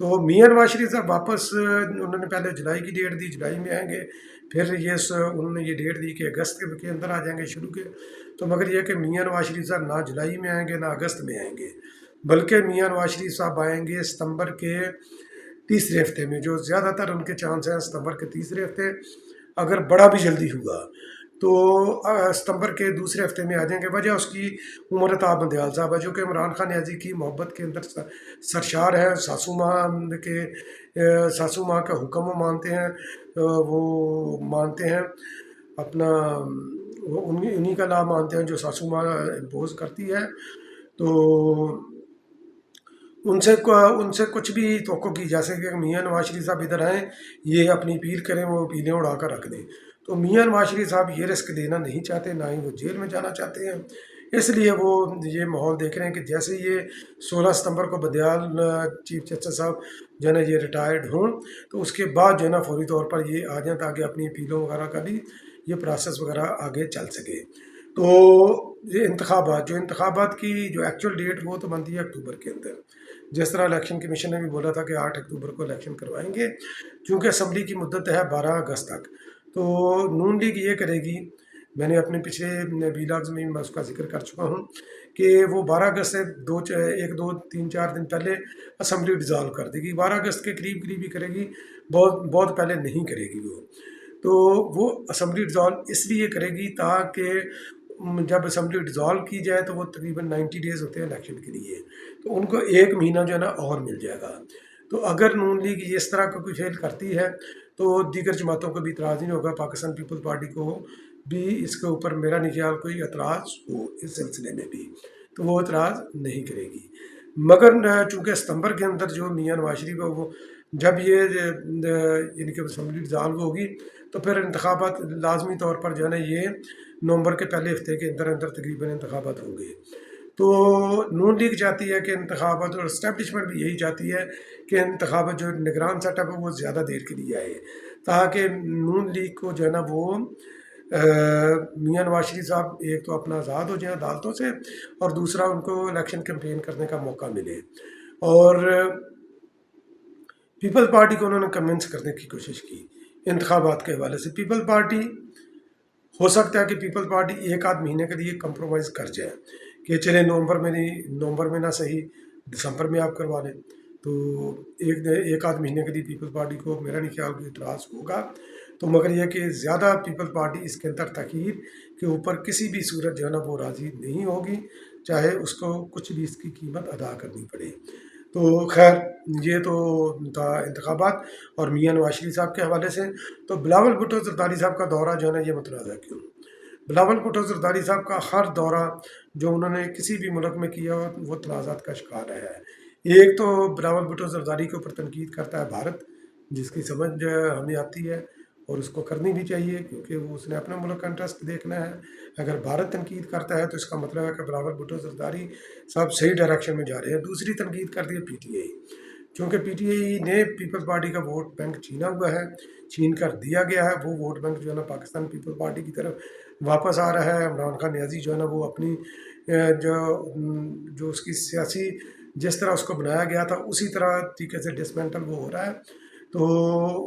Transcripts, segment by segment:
تو میاں نواز شریف صاحب واپس انہوں نے پہلے جولائی کی ڈیٹ دی، جولائی میں آئیں گے، پھر انہوں نے یہ ڈیٹ دی کہ اگست کے اندر آ جائیں گے شروع کے. تو مگر یہ کہ میاں نواز شریف صاحب نہ جولائی میں آئیں گے نہ اگست میں آئیں گے، بلکہ میاں نواز شریف صاحب آئیں گے ستمبر کے تیسرے ہفتے میں، جو زیادہ تر ان کے چانس ہیں ستمبر کے تیسرے ہفتے. اگر بڑا بھی جلدی ہوا تو ستمبر کے دوسرے ہفتے میں آ جائیں گے. وجہ اس کی عمر عطا بندیال صاحب ہے، جو کہ عمران خان نیازی کی محبت کے اندر سرشار ہے. ساسو ماں کا حکم وہ مانتے ہیں، وہ مانتے ہیں اپنا، وہ انہی کا نام مانتے ہیں جو ساسو ماں امپوز کرتی ہے. تو ان سے کچھ بھی توقع کی جا سکے کہ میاں نواز شریف صاحب ادھر آئیں، یہ اپنی اپیل کریں، وہ اپیلیں اڑا کر رکھ دیں. تو میاں نواز شریف صاحب یہ رسک لینا نہیں چاہتے، نہ ہی وہ جیل میں جانا چاہتے ہیں. اس لیے وہ یہ ماحول دیکھ رہے ہیں کہ جیسے یہ 16 ستمبر کو بندیال چیف جسٹس صاحب جو ہے نا یہ ریٹائرڈ ہوں، تو اس کے بعد جو ہے نا فوری طور پر یہ آ جائیں تاکہ اپنی اپیلوں وغیرہ کا بھی یہ پروسیس وغیرہ آگے چل سکے. تو یہ انتخابات کی جو ایکچوئل ڈیٹ وہ تو بنتی ہے اکتوبر کے اندر، جس طرح الیکشن کمیشن نے بھی بولا تھا کہ 8 اکتوبر کو الیکشن کروائیں گے، چونکہ اسمبلی کی مدت ہے 12 اگست تک. تو نون لیگ یہ کرے گی، میں نے اپنے پچھلے ویلاگز میں اس کا ذکر کر چکا ہوں کہ وہ 12 اگست سے 3-4 دن پہلے اسمبلی ڈیزالو کر دے گی. 12 اگست کے قریب ہی کرے گی، بہت پہلے نہیں کرے گی وہ. تو وہ اسمبلی ڈیزالو اس لیے کرے گی تاکہ جب اسمبلی ڈیزالو کی جائے تو وہ تقریباً 90 ڈیز ہوتے ہیں الیکشن کے لیے، تو ان کو 1 مہینہ جو ہے نا اور مل جائے گا. تو اگر نون لیگ اس طرح کا کوئی فیل کرتی ہے تو دیگر جماعتوں کو بھی اعتراض نہیں ہوگا، پاکستان پیپلز پارٹی کو بھی اس کے اوپر میرا نہیں خیال کوئی اعتراض ہو اس سلسلے میں بھی، تو وہ اعتراض نہیں کرے گی. مگر چونکہ ستمبر کے اندر جو میاں نواز شریف ہے وہ جب یہ یعنی کہ اسمبلی ڈیزالو ہوگی تو پھر انتخابات لازمی طور پر جو ہے نا یہ نومبر کے پہلے ہفتے کے اندر تقریباً انتخابات ہوں گے. تو نون لیگ چاہتی ہے کہ انتخابات، اور اسٹیبلشمنٹ بھی یہی چاہتی ہے کہ انتخابات جو نگران سیٹ اپ ہے وہ زیادہ دیر کے لیے آئے، تاکہ نون لیگ کو جو ہے نا وہ میاں نواز شریف صاحب ایک تو اپنا آزاد ہو جائیں عدالتوں سے، اور دوسرا ان کو الیکشن کیمپین کرنے کا موقع ملے. اور پیپل پارٹی کو انہوں نے کنونس کرنے کی کوشش کی انتخابات کے حوالے سے. پیپل پارٹی ہو سکتا ہے کہ پیپل پارٹی 1-8 مہینے کے لیے کمپرومائز کر جائے کہ چلے نومبر میں نہ صحیح دسمبر میں آپ کروا لیں. تو 1-8 مہینے کے لیے پیپل پارٹی کو میرا نہیں خیال کوئی اعتراض ہوگا. تو مگر یہ کہ زیادہ پیپل پارٹی اس کے اندر تاخیر کے اوپر کسی بھی صورت جو ہے نا وہ راضی نہیں ہوگی، چاہے اس کو کچھ بھی اس کی قیمت ادا کرنی پڑے. تو خیر یہ تو تھا انتخابات اور میاں نواز شریف صاحب کے حوالے سے. تو بلاول بھٹو زرداری صاحب کا دورہ جو ہے نا یہ متنازع کیوں؟ بلاول بھٹو زرداری صاحب کا ہر دورہ جو انہوں نے کسی بھی ملک میں کیا وہ تنازعات کا شکار رہا ہے. ایک تو بلاول بھٹو زرداری کے اوپر تنقید کرتا ہے بھارت، جس کی سمجھ ہمیں آتی ہے اور اس کو کرنی بھی چاہیے، کیونکہ وہ اس نے اپنے ملک کا انٹرسٹ دیکھنا ہے. اگر بھارت تنقید کرتا ہے تو اس کا مطلب ہے کہ بلاول بھٹو زرداری صاحب صحیح ڈائریکشن میں جا رہے ہیں. دوسری تنقید کرتی ہے پی ٹی آئی، چونکہ پی ٹی آئی نے پیپلز پارٹی کا ووٹ بینک چھینا ہوا ہے، چھین کر دیا گیا ہے. وہ ووٹ بینک جو ہے نا پاکستان پیپل پارٹی کی طرف واپس آ رہا ہے. عمران خان نیازی جو ہے نا وہ اپنی جو اس کی سیاسی جس طرح اس کو بنایا گیا تھا اسی طرح طریقے سے ڈسمینٹل وہ ہو رہا ہے. تو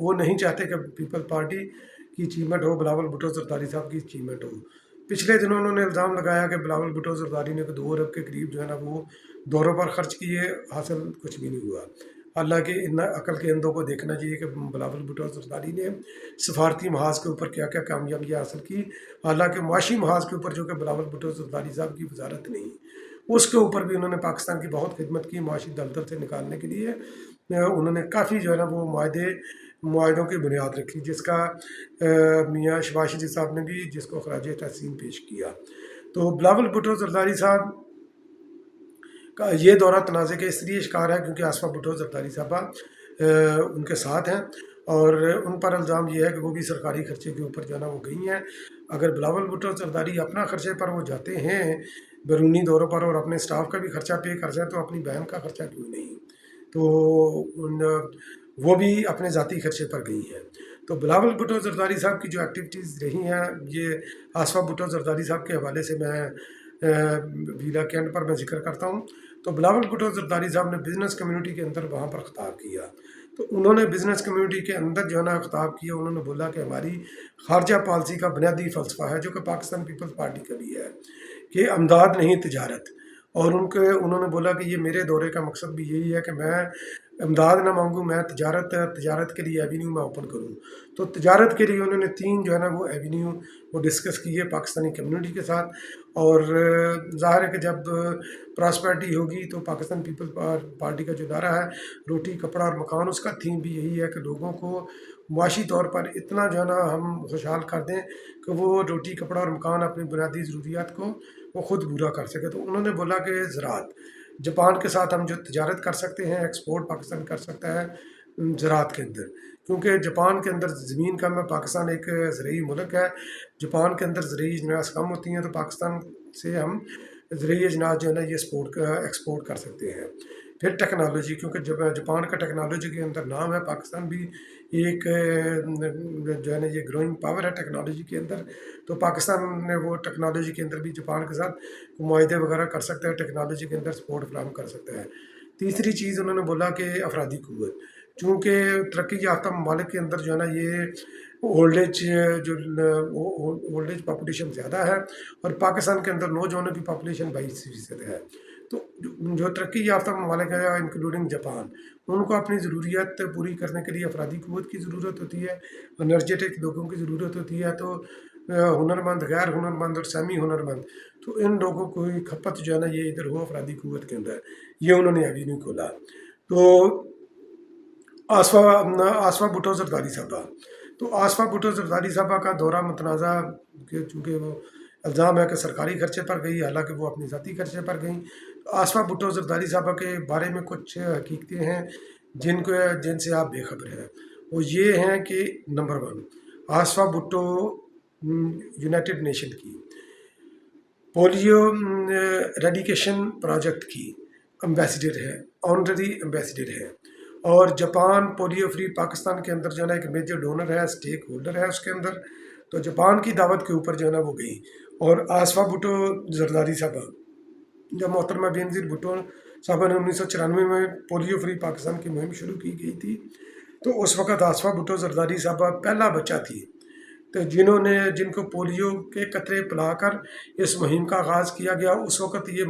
وہ نہیں چاہتے کہ پیپل پارٹی کی اچیومنٹ ہو، بلاول بھٹو زرداری صاحب کی اچیومنٹ ہو. پچھلے دنوں انہوں نے الزام لگایا کہ بلاول بھٹو زرداری نے 2 ارب کے قریب جو ہے نا وہ دوروں پر خرچ کیے، حاصل کچھ بھی نہیں ہوا. اللہ کے ان عقل کے اندوں کو دیکھنا چاہیے کہ بلاول بھٹو زرداری نے سفارتی محاذ کے اوپر کیا کیا کامیابیاں حاصل کی. حالانکہ معاشی محاذ کے اوپر جو کہ بلاول بھٹو زرداری صاحب کی وزارت نہیں، اس کے اوپر بھی انہوں نے پاکستان کی بہت خدمت کی. معاشی دلدل سے نکالنے کے لیے انہوں نے کافی جو ہے نا وہ معاہدوں کی بنیاد رکھی، جس کا میاں شہباز شریف صاحب نے بھی جس کو خراج تحسین پیش کیا. تو بلاول بھٹو زرداری صاحب کا یہ دورہ تنازع کے اس لیے شکار ہے کیونکہ آصفہ بھٹو زرداری صاحبہ ان کے ساتھ ہیں، اور ان پر الزام یہ ہے کہ وہ بھی سرکاری خرچے کے اوپر جو ہے نا وہ گئی ہیں. اگر بلاول بھٹو زرداری اپنا خرچے پر وہ جاتے ہیں بیرونی دوروں پر اور اپنے اسٹاف کا بھی خرچہ پے کر جائیں تو اپنی بہن کا خرچہ کیوں نہیں؟ تو وہ بھی اپنے ذاتی خرچے پر گئی ہیں. تو بلاول بھٹو زرداری صاحب کی جو ایکٹیویٹیز رہی ہیں، یہ آصفہ بھٹو زرداری صاحب کے حوالے سے میں ویلا کے اینڈ پر میں ذکر کرتا ہوں. تو بلاول بھٹو زرداری صاحب نے بزنس کمیونٹی کے اندر وہاں پر خطاب کیا، تو انہوں نے بزنس کمیونٹی کے اندر جو ہے نا خطاب کیا، انہوں نے بولا کہ ہماری خارجہ پالیسی کا بنیادی فلسفہ ہے، جو کہ پاکستان پیپلز پارٹی کا بھی ہے، کہ امداد نہیں تجارت، اور انہوں نے بولا کہ یہ میرے دورے کا مقصد بھی یہی ہے کہ میں امداد نہ مانگوں، میں تجارت کے لیے ایوینیو میں اوپن کروں۔ تو تجارت کے لیے انہوں نے 3 جو ہے نا وہ ایوینیو وہ ڈسکس کیے پاکستانی کمیونٹی کے ساتھ، اور ظاہر ہے کہ جب پراسپیرٹی ہوگی تو پاکستان پیپل پارٹی کا جو نعرہ ہے روٹی کپڑا اور مکان، اس کا تھیم بھی یہی ہے کہ لوگوں کو معاشی طور پر اتنا جو ہے نا ہم خوشحال کر دیں کہ وہ روٹی کپڑا اور مکان اپنی بنیادی ضروریات کو وہ خود پورا کر سکے۔ تو انہوں نے بولا کہ زراعت، جاپان کے ساتھ ہم جو تجارت کر سکتے ہیں، ایکسپورٹ پاکستان کر سکتا ہے زراعت کے اندر، کیونکہ جاپان کے اندر زمین کم ہے، پاکستان ایک زرعی ملک ہے، جاپان کے اندر زرعی اجناس کم ہوتی ہیں، تو پاکستان سے ہم زرعی اجناس جو ہے نا یہ ایکسپورٹ کر سکتے ہیں۔ پھر ٹیکنالوجی، کیونکہ جب جاپان کا ٹیکنالوجی کے اندر نام ہے، پاکستان بھی ایک جو ہے نا یہ گروئنگ پاور ہے ٹیکنالوجی کے اندر، تو پاکستان نے وہ ٹیکنالوجی کے اندر بھی جاپان کے ساتھ معاہدے وغیرہ کر سکتا ہے، ٹیکنالوجی کے اندر سپورٹ فراہم کر سکتا ہے۔ تیسری چیز انہوں نے بولا کہ افرادی قوت، چونکہ ترقی یافتہ ممالک کے اندر جو ہے نا یہ اولڈ ایج پاپولیشن زیادہ ہے، اور پاکستان کے اندر نوجوانوں کی پاپولیشن 22% ہے، تو جو ترقی یافتہ ممالک ہے انکلوڈنگ جاپان، ان کو اپنی ضروریات پوری کرنے کے لیے افرادی قوت کی ضرورت ہوتی ہے، انرجیٹک لوگوں کی ضرورت ہوتی ہے، تو ہنرمند، غیر ہنرمند اور سیمی ہنرمند، تو ان لوگوں کو کھپت جو ہے نا یہ ادھر ہو افرادی قوت کے اندر، یہ انہوں نے ابھی نہیں کھولا۔ تو آصفہ بھٹو زرداری صاحبہ، تو آصفہ بھٹو زرداری صاحبہ کا دورہ متنازع، کہ چونکہ وہ الزام ہے کہ سرکاری خرچے پر گئی، حالانکہ وہ اپنی ذاتی خرچے پر گئیں۔ آصفہ بھٹو زرداری صاحبہ کے بارے میں کچھ حقیقتیں ہیں جن سے آپ بے خبر ہیں، وہ یہ ہیں کہ number 1، Asifa Bhutto united nation کی پولیو ریڈیکیشن پروجیکٹ کی امبیسڈر ہے، آنرری امبیسڈر ہے، اور جاپان پولیو فری پاکستان کے اندر جو ہے نا ایک میجر ڈونر ہے، اسٹیک ہولڈر ہے اس کے اندر، تو جاپان کی دعوت کے اوپر جو ہے نا وہ گئی۔ اور آصفہ بھٹو زرداری صاحبہ، جب محترمہ بینظیر بھٹو صاحبہ نے 1994 میں پولیو فری پاکستان کی مہم شروع کی گئی تھی، تو اس وقت آصفہ بھٹو زرداری صاحبہ پہلا بچہ تھی، تو جن کو پولیو کے قطرے پلا کر اس مہم کا آغاز کیا گیا۔ اس وقت یہ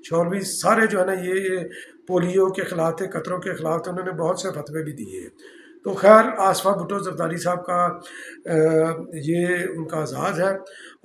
شولوی سارے جو ہے نا یہ پولیو کے خلاف تھے، قطروں کے خلاف تھے، انہوں نے بہت سے فتوے بھی دیے۔ تو خیر آصفہ بھٹو زرداری صاحب کا یہ ان کا اعزاز ہے،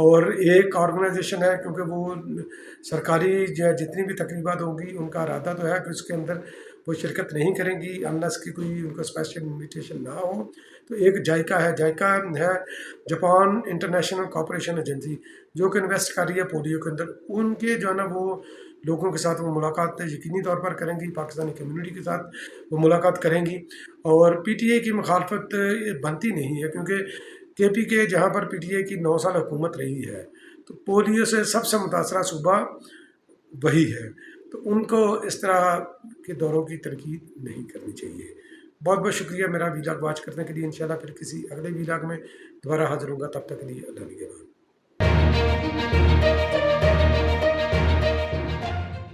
اور ایک آرگنائزیشن ہے، کیونکہ وہ سرکاری جتنی بھی تقریبات ہوں گی ان کا ارادہ تو ہے کہ اس کے اندر وہ شرکت نہیں کریں گی انلیس کی کوئی ان کو اسپیشل انویٹیشن نہ ہو۔ تو ایک جائکا ہے جاپان انٹرنیشنل کوآپریشن ایجنسی، جو کہ انویسٹ کر رہی ہے پولیو کے اندر، ان کے جو ہے نا وہ لوگوں کے ساتھ وہ ملاقات یقینی طور پر کریں گی، پاکستانی کمیونٹی کے ساتھ وہ ملاقات کریں گی، اور پی ٹی اے کی مخالفت بنتی نہیں ہے، کیونکہ کے پی کے جہاں پر پی ٹی اے کی 9 سال حکومت رہی ہے، تو پولیو سے سب سے متاثرہ صوبہ وہی ہے، تو ان کو اس طرح کے دوروں کی تنقید نہیں کرنی چاہیے۔ بہت بہت شکریہ میرا ویلاگ واچ کرنے کے لیے، انشاءاللہ پھر کسی اگلے ویلاگ میں دوبارہ حاضر ہوں گا، تب تک کے لیے اللہ نگہبان۔